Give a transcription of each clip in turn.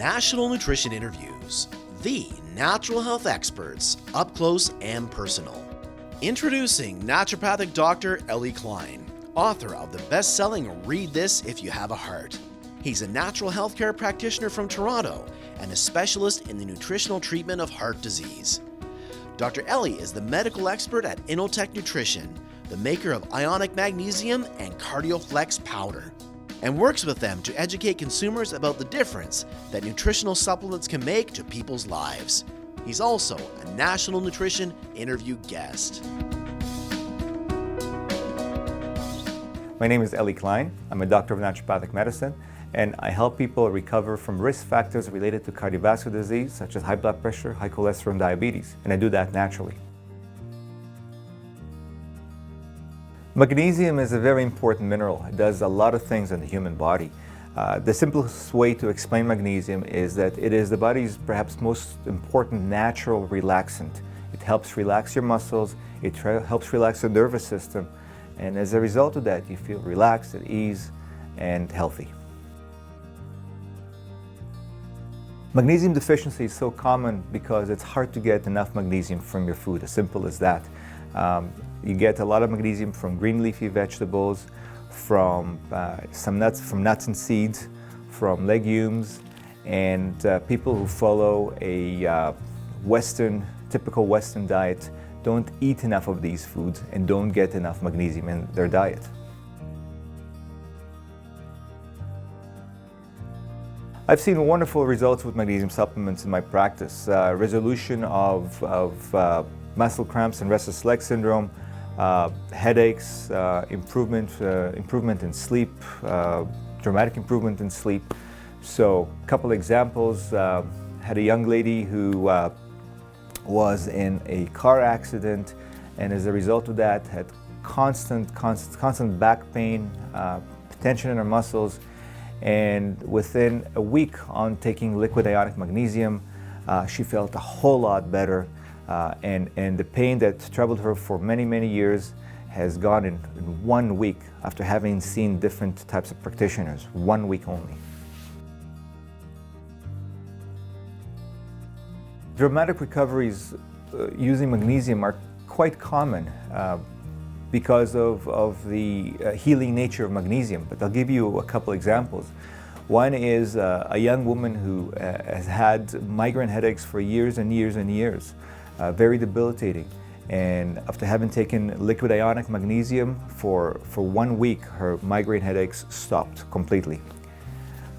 National Nutrition Interviews, the natural health experts, up close and personal. Introducing naturopathic Dr. Elie Klein, author of the best-selling Read This If You Have a Heart. He's a natural healthcare practitioner from Toronto and a specialist in the nutritional treatment of heart disease. Dr. Elie is the medical expert at Innotech Nutrition, the maker of Ionic Magnesium and CardioFlex powder, and works with them to educate consumers about the difference that nutritional supplements can make to people's lives. He's also a National Nutrition Interview guest. My name is Elie Klein. I'm a doctor of naturopathic medicine, and I help people recover from risk factors related to cardiovascular disease, such as high blood pressure, high cholesterol, and diabetes, and I do that naturally. Magnesium is a very important mineral. It does a lot of things in the human body. The simplest way to explain magnesium is that it is the body's perhaps most important natural relaxant. It helps relax your muscles, it helps relax the nervous system, and as a result of that, you feel relaxed, at ease, and healthy. Magnesium deficiency is so common because it's hard to get enough magnesium from your food, as simple as that. You get a lot of magnesium from green leafy vegetables, from some nuts, from nuts and seeds, from legumes, and people who follow a typical Western diet don't eat enough of these foods and don't get enough magnesium in their diet. I've seen wonderful results with magnesium supplements in my practice. Resolution of muscle cramps and restless leg syndrome, headaches, improvement in sleep, dramatic improvement in sleep. So a couple examples, had a young lady who was in a car accident, and as a result of that had constant back pain, tension in her muscles, and within a week on taking liquid ionic magnesium, she felt a whole lot better, and the pain that troubled her for many years has gone in 1 week after having seen different types of practitioners, 1 week only. Dramatic recoveries using magnesium are quite common because of the healing nature of magnesium, but I'll give you a couple examples. One is a young woman who has had migraine headaches for years and years, very debilitating, and after having taken liquid ionic magnesium for 1 week, her migraine headaches stopped completely.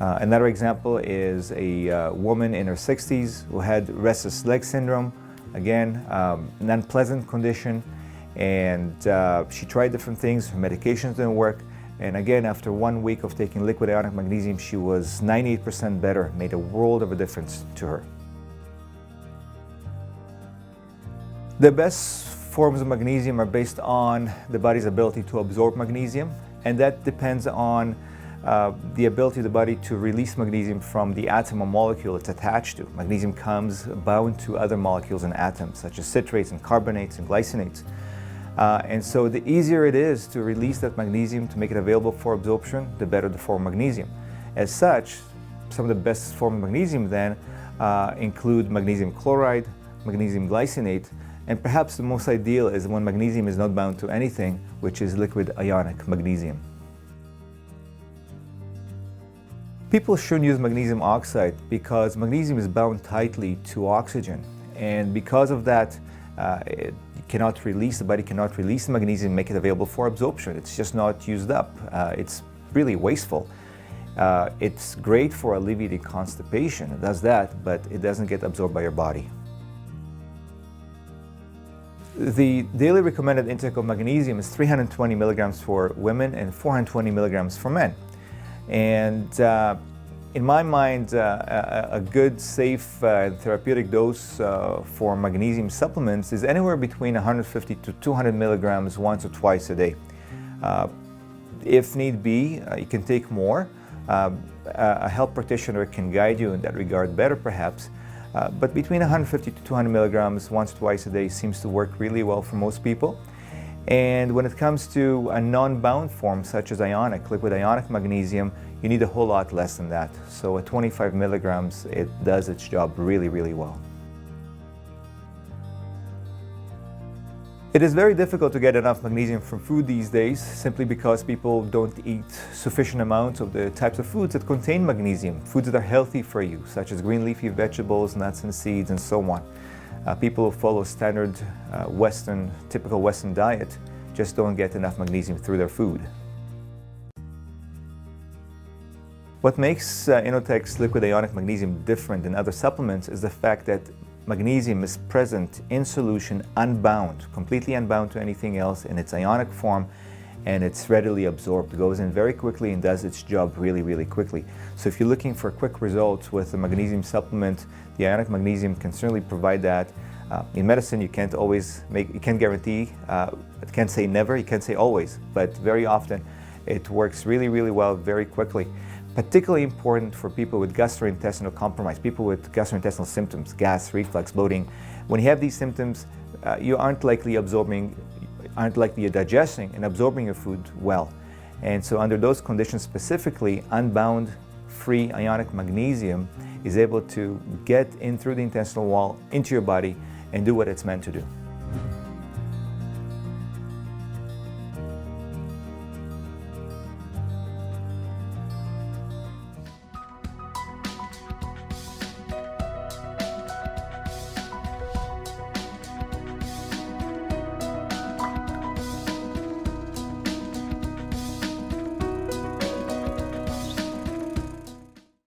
Another example is a woman in her 60s who had restless leg syndrome, again, an unpleasant condition, and she tried different things, her medications didn't work, and again, after 1 week of taking liquid ionic magnesium, she was 98% better, made a world of a difference to her. The best forms of magnesium are based on the body's ability to absorb magnesium, and that depends on the ability of the body to release magnesium from the atom or molecule it's attached to. Magnesium comes bound to other molecules and atoms, such as citrates and carbonates and glycinates. And so the easier it is to release that magnesium to make it available for absorption, the better the form of magnesium. As such, some of the best forms of magnesium then include magnesium chloride, magnesium glycinate, and perhaps the most ideal is when magnesium is not bound to anything, which is liquid ionic magnesium. People shouldn't use magnesium oxide because magnesium is bound tightly to oxygen, and because of that, the body cannot release the magnesium and make it available for absorption. It's just not used up. It's really wasteful. It's great for alleviating constipation, it does that, but it doesn't get absorbed by your body. The daily recommended intake of magnesium is 320 milligrams for women and 420 milligrams for men. And in my mind, a good, safe, therapeutic dose for magnesium supplements is anywhere between 150 to 200 milligrams once or twice a day. If need be, you can take more. A health practitioner can guide you in that regard better, perhaps. But between 150 to 200 milligrams once or twice a day seems to work really well for most people. And when it comes to a non-bound form such as liquid ionic magnesium, you need a whole lot less than that. So at 25 milligrams, it does its job really, really well. It is very difficult to get enough magnesium from food these days, simply because people don't eat sufficient amounts of the types of foods that contain magnesium, foods that are healthy for you, such as green leafy vegetables, nuts and seeds, and so on. People who follow standard typical Western diet just don't get enough magnesium through their food. What makes Innotech's Liquid Ionic Magnesium different than other supplements is the fact that magnesium is present in solution unbound, completely unbound to anything else in its ionic form, and it's readily absorbed. It goes in very quickly and does its job really, really quickly. So if you're looking for quick results with a magnesium supplement, the ionic magnesium can certainly provide that. In medicine, you can't guarantee, you can't say never, you can't say always, but very often it works really, really well, very quickly. Particularly important for people with gastrointestinal compromise, people with gastrointestinal symptoms, gas, reflux, bloating. When you have these symptoms, you aren't likely digesting and absorbing your food well. And so under those conditions specifically, unbound, free ionic magnesium is able to get in through the intestinal wall into your body and do what it's meant to do.